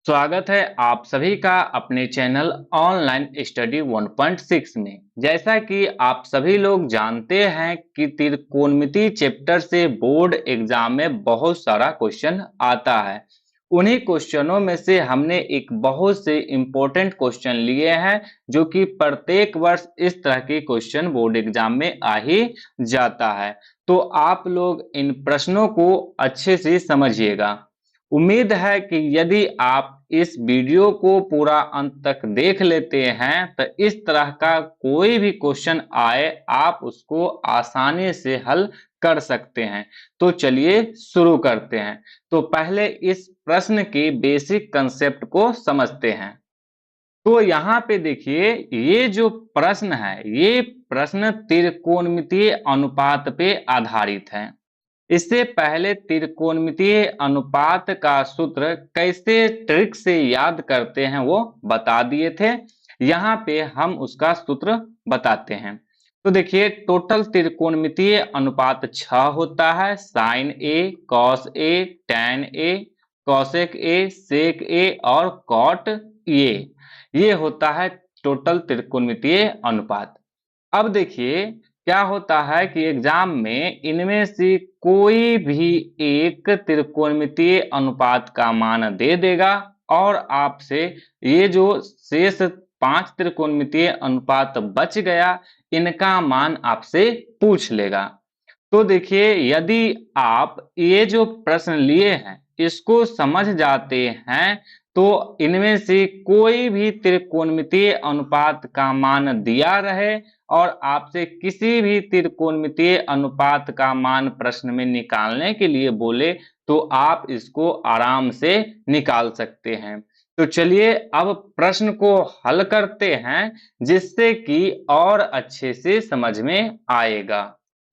स्वागत है आप सभी का अपने चैनल ऑनलाइन स्टडी 1.6 में। जैसा कि आप सभी लोग जानते हैं कि त्रिकोणमिति चैप्टर से बोर्ड एग्जाम में बहुत सारा क्वेश्चन आता है। उन्हीं क्वेश्चनों में से हमने एक बहुत से इंपॉर्टेंट क्वेश्चन लिए हैं जो कि प्रत्येक वर्ष इस तरह के क्वेश्चन बोर्ड एग्जाम में आ ही जाता है। तो आप लोग इन प्रश्नों को अच्छे से समझिएगा। उम्मीद है कि यदि आप इस वीडियो को पूरा अंत तक देख लेते हैं तो इस तरह का कोई भी क्वेश्चन आए आप उसको आसानी से हल कर सकते हैं। तो चलिए शुरू करते हैं। तो पहले इस प्रश्न के बेसिक कंसेप्ट को समझते हैं। तो यहाँ पे देखिए, ये जो प्रश्न है ये प्रश्न त्रिकोणमितीय अनुपात पे आधारित है। इससे पहले त्रिकोणमितीय अनुपात का सूत्र कैसे ट्रिक से याद करते हैं वो बता दिए थे। यहाँ पे हम उसका सूत्र बताते हैं। तो देखिए, टोटल त्रिकोणमितीय अनुपात 6 होता है। Sine A, cos A, tan A, cosec A, sec A और कॉट ए, ये होता है टोटल त्रिकोणमितीय अनुपात। अब देखिए क्या होता है कि एग्जाम में इनमें से कोई भी एक त्रिकोणमितीय अनुपात का मान दे देगा और आपसे ये जो शेष 5 त्रिकोणमितीय अनुपात बच गया इनका मान आपसे पूछ लेगा। तो देखिए, यदि आप ये जो प्रश्न लिए हैं इसको समझ जाते हैं तो इनमें से कोई भी त्रिकोणमितीय अनुपात का मान दिया रहे और आपसे किसी भी त्रिकोणमितीय अनुपात का मान प्रश्न में निकालने के लिए बोले तो आप इसको आराम से निकाल सकते हैं। तो चलिए अब प्रश्न को हल करते हैं जिससे कि और अच्छे से समझ में आएगा।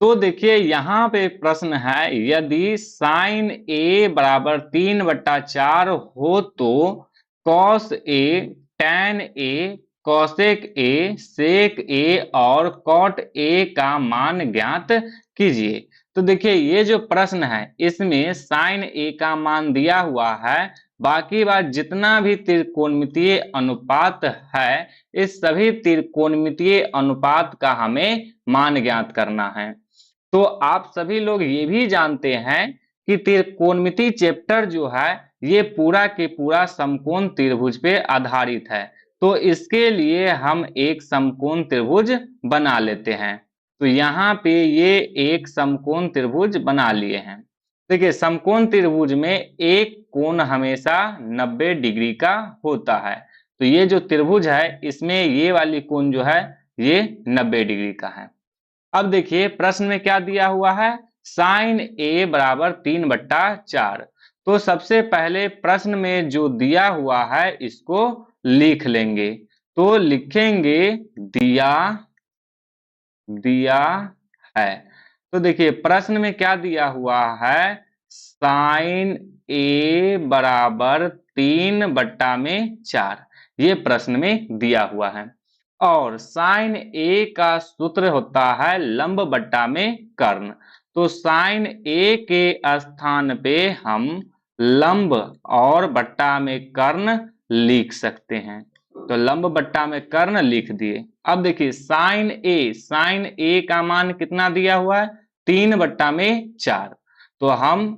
तो देखिए यहाँ पे प्रश्न है, यदि साइन ए बराबर 3/4 हो तो cos A, tan A, cosec A, sec A और कॉट ए का मान ज्ञात कीजिए। तो देखिए ये जो प्रश्न है इसमें साइन ए का मान दिया हुआ है, बाकी बात जितना भी त्रिकोणमितीय अनुपात है इस सभी त्रिकोणमितीय अनुपात का हमें मान ज्ञात करना है। तो आप सभी लोग ये भी जानते हैं कि त्रिकोणमिति चैप्टर जो है ये पूरा के पूरा समकोण त्रिभुज पे आधारित है। तो इसके लिए हम एक समकोण त्रिभुज बना लेते हैं। तो यहाँ पे ये एक समकोण त्रिभुज बना लिए हैं। देखिए, समकोण त्रिभुज में एक कोण हमेशा 90 डिग्री का होता है। तो ये जो त्रिभुज है इसमें ये वाली कोण जो है ये 90 डिग्री का है। अब देखिए प्रश्न में क्या दिया हुआ है, साइन ए बराबर 3/4। तो सबसे पहले प्रश्न में जो दिया हुआ है इसको लिख लेंगे। तो लिखेंगे दिया दिया है। तो देखिए प्रश्न में क्या दिया हुआ है, साइन ए बराबर 3/4 ये प्रश्न में दिया हुआ है। और साइन ए का सूत्र होता है लंब बट्टा में कर्ण। तो साइन ए के स्थान पे हम लंब और बट्टा में कर्ण लिख सकते हैं। तो लंब बट्टा में कर्ण लिख दिए। अब देखिए साइन ए का मान कितना दिया हुआ है, 3/4। तो हम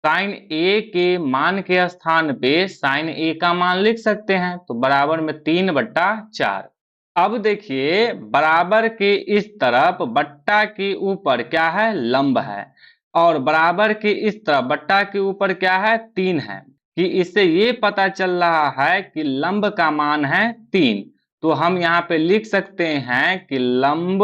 साइन ए के मान के स्थान पे साइन ए का मान लिख सकते हैं। तो बराबर में 3/4। अब देखिए बराबर के इस तरफ बट्टा के ऊपर क्या है, लंब है, और बराबर के इस तरफ बट्टा के ऊपर क्या है, 3 है। कि इससे ये पता चल रहा है कि लंब का मान है 3। तो हम यहाँ पे लिख सकते हैं कि लंब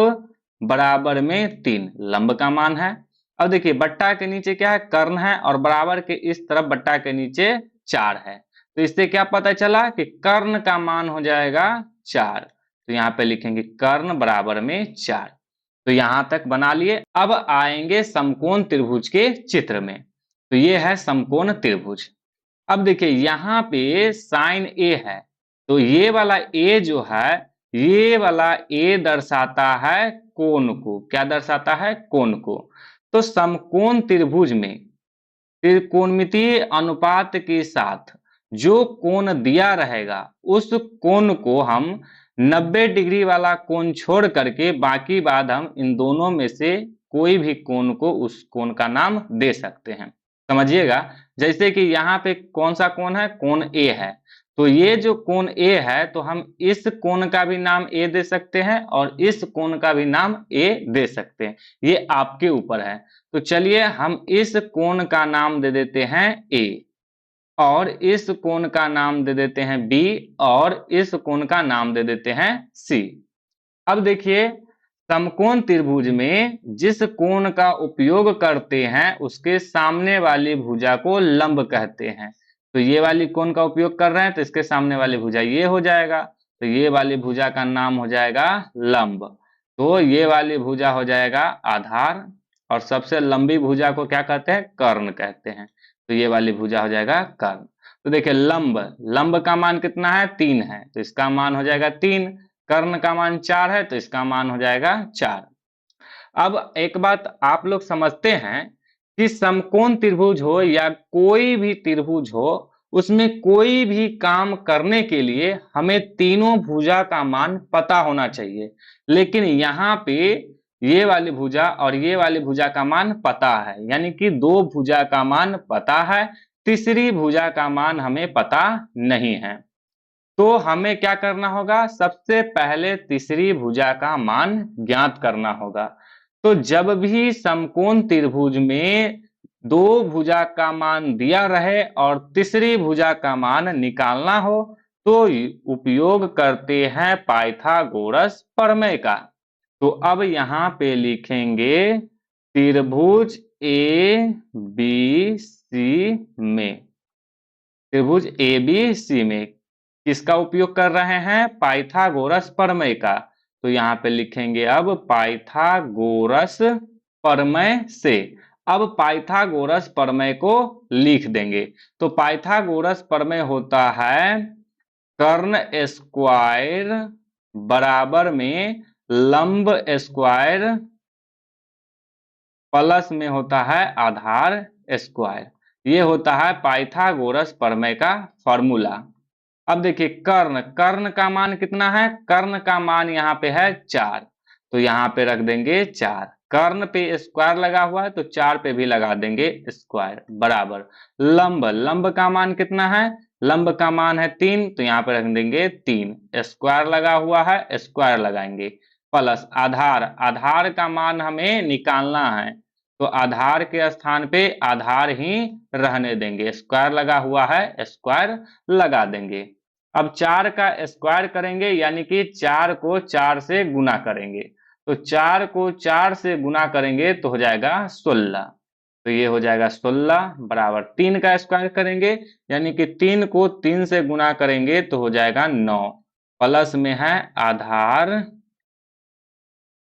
बराबर में 3 लंब का मान है। अब देखिए बट्टा के नीचे क्या है, कर्ण है, और बराबर के इस तरफ बट्टा के नीचे 4 है। तो इससे क्या पता चला कि कर्ण का मान हो जाएगा 4। तो यहाँ पे लिखेंगे कर्ण बराबर में 4। तो यहां तक बना लिए। अब आएंगे समकोण त्रिभुज के चित्र में। तो ये है समकोण त्रिभुज। अब देखिए यहाँ पे साइन ए है, तो ये वाला ए जो है ये वाला ए दर्शाता है कोण को। क्या दर्शाता है, कोण को। तो समकोण त्रिभुज में त्रिकोणमितीय अनुपात के साथ जो कोण दिया रहेगा उस कोण को हम 90 डिग्री वाला कोण छोड़ करके बाकी बाद हम इन दोनों में से कोई भी कोण को उस कोण का नाम दे सकते हैं। समझिएगा, जैसे कि यहाँ पे कौन सा कोण है, कोण ए है, तो ये जो कोण ए है तो हम इस कोण का भी नाम ए दे सकते हैं और इस कोण का भी नाम ए दे सकते हैं, ये आपके ऊपर है। तो चलिए हम इस कोण का नाम दे देते हैं ए और इस कोण का नाम दे देते हैं बी और इस कोण का नाम दे देते हैं सी। अब देखिए, समकोण त्रिभुज में जिस कोण का उपयोग करते हैं उसके सामने वाली भुजा को लंब कहते हैं। तो ये वाली कोण का उपयोग कर रहे हैं तो इसके सामने वाली भुजा ये हो जाएगा, तो ये वाली भुजा का नाम हो जाएगा लंब। तो ये वाली भुजा हो जाएगा आधार और सबसे लंबी भुजा को क्या कहते हैं, कर्ण कहते हैं। तो ये वाली भुजा हो जाएगा कर्ण। तो देखिए लंब, लंब का मान कितना है, 3 है, तो इसका मान हो जाएगा 3। कर्ण का मान 4 है तो इसका मान हो जाएगा 4। अब एक बात आप लोग समझते हैं कि समकोण त्रिभुज हो या कोई भी त्रिभुज हो, उसमें कोई भी काम करने के लिए हमें तीनों भुजा का मान पता होना चाहिए। लेकिन यहाँ पे ये वाली भुजा और ये वाली भुजा का मान पता है, यानी कि 2 भुजा का मान पता है, तीसरी भुजा का मान हमें पता नहीं है। तो हमें क्या करना होगा, सबसे पहले तीसरी भुजा का मान ज्ञात करना होगा। तो जब भी समकोण त्रिभुज में 2 भुजा का मान दिया रहे और तीसरी भुजा का मान निकालना हो तो उपयोग करते हैं पाइथागोरस प्रमेय का। तो अब यहाँ पे लिखेंगे त्रिभुज ए बी सी में, त्रिभुज ए बी सी में किसका उपयोग कर रहे हैं, पाइथागोरस प्रमेय का। तो यहाँ पे लिखेंगे अब पाइथागोरस प्रमेय से। अब पाइथागोरस प्रमेय को लिख देंगे। तो पाइथागोरस प्रमेय होता है कर्ण स्क्वायर बराबर में लंब स्क्वायर प्लस में होता है आधार स्क्वायर। ये होता है पाइथागोरस प्रमेय का फॉर्मूला। अब देखिए कर्ण, कर्ण का मान कितना है, कर्ण का मान यहाँ पे है 4, तो यहाँ पे रख देंगे 4। कर्ण पे स्क्वायर लगा हुआ है तो 4 पे भी लगा देंगे स्क्वायर बराबर लंब, लंब का मान कितना है, लंब का मान है 3, तो यहाँ पे रख देंगे 3, स्क्वायर लगा हुआ है स्क्वायर लगाएंगे प्लस आधार, आधार का मान हमें निकालना है तो आधार के स्थान पे आधार ही रहने देंगे, स्क्वायर लगा हुआ है स्क्वायर लगा देंगे। अब 4 का स्क्वायर करेंगे यानी कि 4 को 4 से गुना करेंगे, तो 4 को 4 से गुना करेंगे तो हो जाएगा 16, तो ये हो जाएगा 16 बराबर 3 का स्क्वायर करेंगे यानी कि 3 को 3 से गुना करेंगे तो हो जाएगा 9 प्लस में है आधार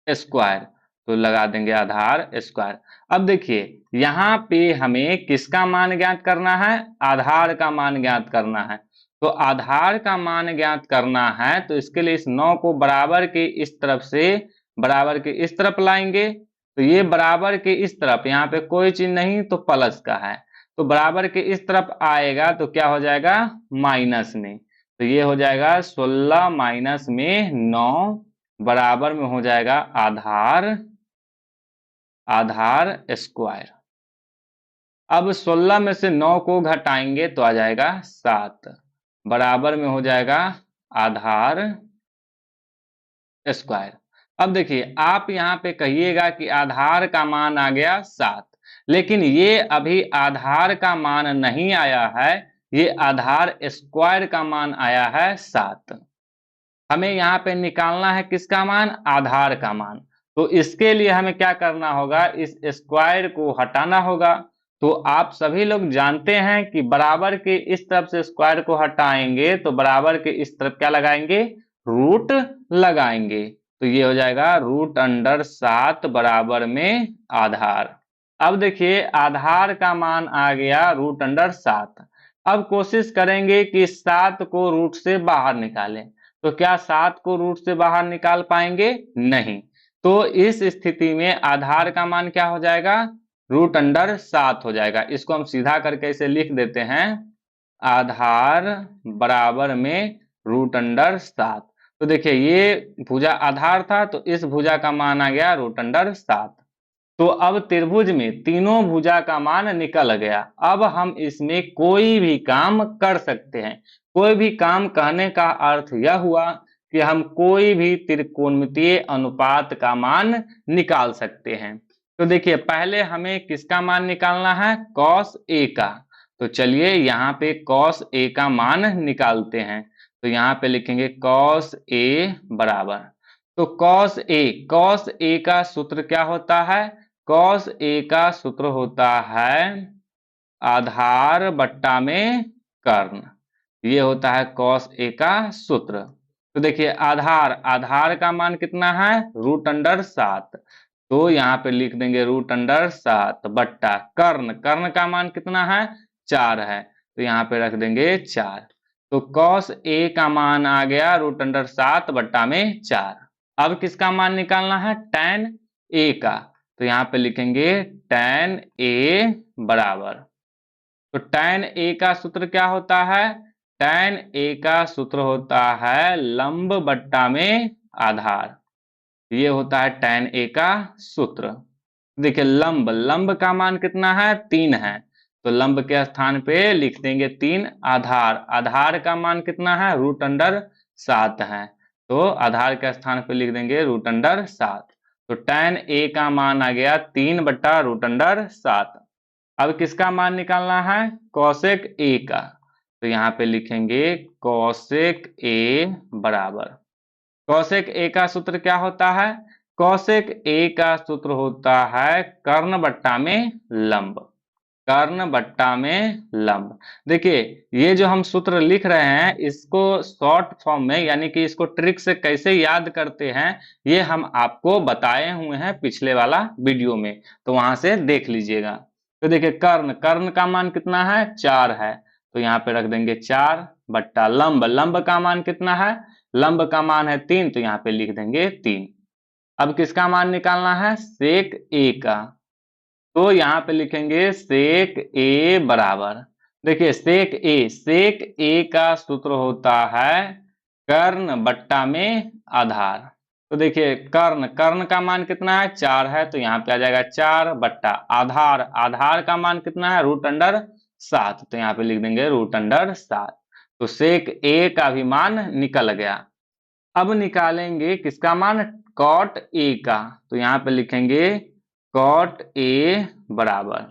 स्क्वायर, तो लगा देंगे आधार स्क्वायर। अब देखिए यहाँ पे हमें किसका मान ज्ञात करना है, आधार का मान ज्ञात करना है। तो आधार का मान ज्ञात करना है तो इसके लिए इस 9 को बराबर के इस तरफ से बराबर के इस तरफ लाएंगे, तो ये बराबर के इस तरफ, यहाँ पे कोई चीज नहीं तो प्लस का है, तो बराबर के इस तरफ आएगा तो क्या हो जाएगा माइनस में, तो ये हो जाएगा 16 माइनस में 9 बराबर में हो जाएगा आधार, आधार स्क्वायर। अब 16 में से 9 को घटाएंगे तो आ जाएगा 7 बराबर में हो जाएगा आधार स्क्वायर। अब देखिए आप यहाँ पे कहिएगा कि आधार का मान आ गया 7, लेकिन ये अभी आधार का मान नहीं आया है, ये आधार स्क्वायर का मान आया है 7। हमें यहाँ पे निकालना है किसका मान, आधार का मान। तो इसके लिए हमें क्या करना होगा, इस स्क्वायर को हटाना होगा। तो आप सभी लोग जानते हैं कि बराबर के इस तरफ से स्क्वायर को हटाएंगे तो बराबर के इस तरफ क्या लगाएंगे, रूट लगाएंगे, तो ये हो जाएगा रूट अंडर 7 बराबर में आधार। अब देखिए आधार का मान आ गया रूट अंडर 7। अब कोशिश करेंगे कि 7 को रूट से बाहर निकालें, तो क्या 7 को रूट से बाहर निकाल पाएंगे, नहीं। तो इस स्थिति में आधार का मान क्या हो जाएगा, रूट अंडर 7 हो जाएगा। इसको हम सीधा करके इसे लिख देते हैं आधार बराबर में √7। तो देखिए ये भुजा आधार था, तो इस भुजा का मान आ गया √7। तो अब त्रिभुज में तीनों भुजा का मान निकल गया। अब हम इसमें कोई भी काम कर सकते हैं। कोई भी काम कहने का अर्थ यह हुआ कि हम कोई भी त्रिकोणमितीय अनुपात का मान निकाल सकते हैं। तो देखिए पहले हमें किसका मान निकालना है, cos A का। तो चलिए यहाँ पे cos A का मान निकालते हैं। तो यहाँ पे लिखेंगे cos A बराबर, तो cos A का सूत्र क्या होता है, cos A का सूत्र होता है आधार बट्टा में कर्ण। ये होता है cos A का सूत्र। तो देखिए आधार का मान कितना है, √7। तो यहाँ पे लिख देंगे √7 बट्टा कर्ण का मान कितना है, 4 है। तो यहाँ पे रख देंगे 4। तो cos A का मान आ गया √7 बट्टा में 4। अब किसका मान निकालना है, tan A का। तो यहाँ पे लिखेंगे tan A बराबर, तो tan A का सूत्र क्या होता है, tan A का सूत्र होता है लंब बट्टा में आधार। ये होता है tan A का सूत्र। देखिए लंब का मान कितना है, 3 है। तो लंब के स्थान पे लिख देंगे 3। आधार का मान कितना है, √7 है। तो आधार के स्थान पे लिख देंगे √7। तो tan A का मान आ गया 3 बट्टा √7। अब किसका मान निकालना है, cosec A का। तो यहाँ पे लिखेंगे cosec A बराबर, cosec A का सूत्र क्या होता है, cosec A का सूत्र होता है कर्ण बट्टा में लंब। देखिए ये जो हम सूत्र लिख रहे हैं इसको शॉर्ट फॉर्म में यानी कि इसको ट्रिक से कैसे याद करते हैं ये हम आपको बताए हुए हैं पिछले वाला वीडियो में, तो वहां से देख लीजिएगा। तो देखिए कर्ण का मान कितना है, 4 है। तो यहाँ पे रख देंगे 4 बट्टा लंब का मान कितना है, लंब का मान है 3। तो यहाँ पे लिख देंगे 3। अब किसका मान निकालना है, sec A का। तो यहाँ पे लिखेंगे sec A बराबर, देखिए sec A का सूत्र होता है कर्ण बट्टा में आधार। तो देखिए कर्ण का मान कितना है, 4 है। तो यहाँ पे आ जाएगा 4 बट्टा आधार का मान कितना है, √7। तो यहाँ पे लिख देंगे √7। तो sec A का भी मान निकल गया। अब निकालेंगे किसका मान, cot A का। तो यहाँ पे लिखेंगे cot A बराबर,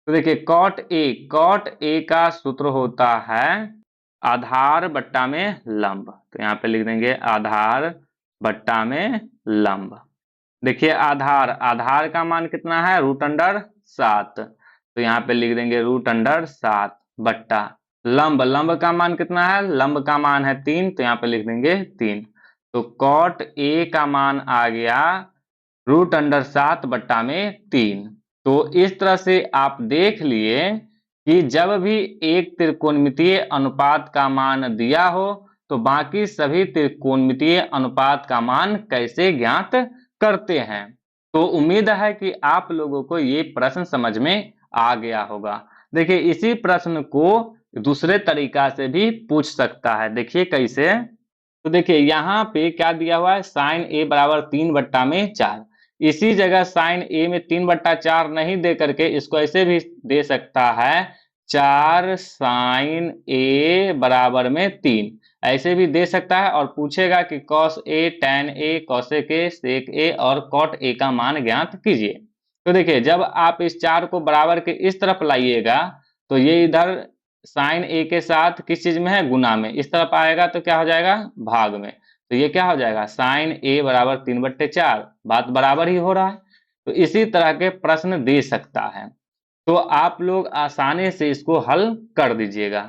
तो देखिए cot A का सूत्र होता है आधार बट्टा में लंब। तो यहाँ पे लिख देंगे आधार बट्टा में लंब। देखिए आधार का मान कितना है, √7। तो यहाँ पे लिख देंगे √7 बट्टा लंब का मान कितना है, लंब का मान है 3। तो यहाँ पे लिख देंगे 3। तो cot A का मान आ गया √7 बट्टा में 3। तो इस तरह से आप देख लिए कि जब भी एक त्रिकोणमितीय अनुपात का मान दिया हो तो बाकी सभी त्रिकोणमितीय अनुपात का मान कैसे ज्ञात करते हैं। तो उम्मीद है कि आप लोगों को ये प्रश्न समझ में आ गया होगा। देखिए इसी प्रश्न को दूसरे तरीका से भी पूछ सकता है। देखिए कैसे, तो देखिए यहाँ पे क्या दिया हुआ है, sin A बराबर 3 बट्टा में 4। इसी जगह sin A में 3 बट्टा 4 नहीं दे करके इसको ऐसे भी दे सकता है 4 sin A बराबर में 3, ऐसे भी दे सकता है। और पूछेगा कि cos A, tan A, cosec A, sec A और cot A का मान ज्ञात कीजिए। तो देखिए जब आप इस 4 को बराबर के इस तरफ लाइएगा तो ये इधर साइन ए के साथ किस चीज में है, गुना में। इस तरफ आएगा तो क्या हो जाएगा, भाग में। तो ये क्या हो जाएगा, साइन ए बराबर 3/4। बात बराबर ही हो रहा है। तो इसी तरह के प्रश्न दे सकता है। तो आप लोग आसानी से इसको हल कर दीजिएगा।